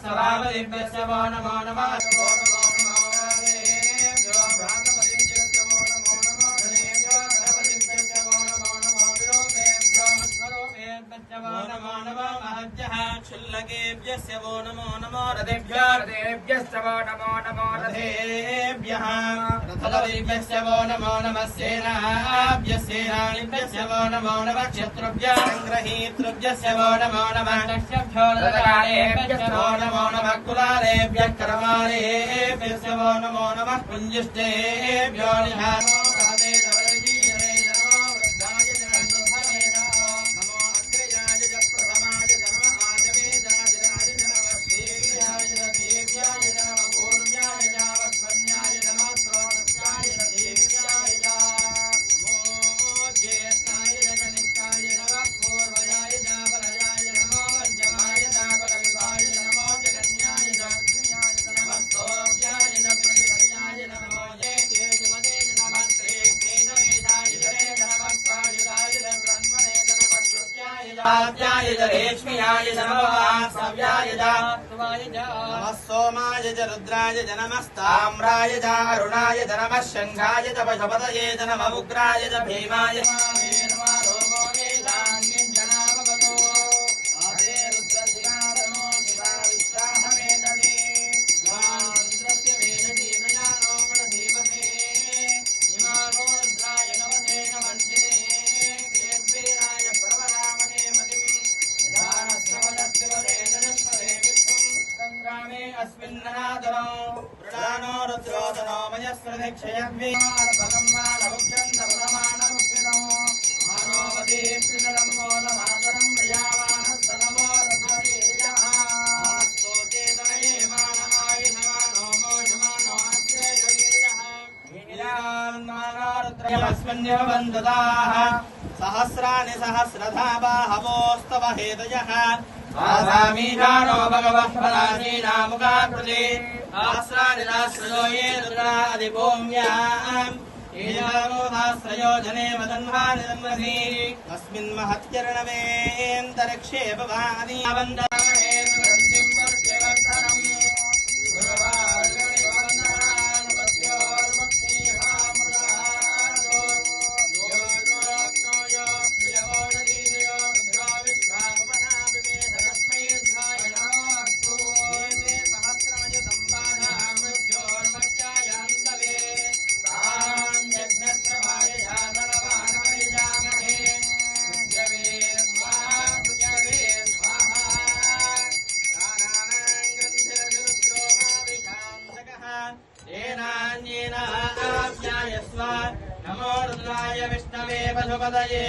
स्वरावदिभ्यस्य वो नमो नमः क्षुल्लकेभ्यस्य वो नमो नमो रथेभ्यश्च वो नमो नमो रथेभ्यः रथपतिभ्यश्च वो नमो नमः सेनाभ्यस्य वो नमो नमः क्षत्रुभ्यः सङ्ग्रहीतृभ्यस्य वो नमो नमः दक्षभ्योदकालेभ्यश्च वो नमो नमः कुलालेभ्यः करमालेभ्यस्य वो नमो नमः कुञ्जिष्टेभ्यो निधानो रेश्म्याय नमः नमः सोमाय च रुद्राय च नमस्ताम्राय च अरुणाय च नमः शङ्खाय च पशुपतये च नमः उग्राय च भीमाय सहस्राणि सहस्रधा बाहवोस्तव हेतयः आसामीजानो भगवः परासीनामुखाकृते सहस्राणि सहस्रयो ये रुद्रादिभूम्याम् ईशानोदाश्रयो जने वदन्वानि दन्वसि तस्मिन् महत्यर्णवेऽन्तरिक्षे भवानि वन्दनामहे सुगन्धिं वर्षवर्धनम् नमो रुद्राय विष्णवे पशुपतये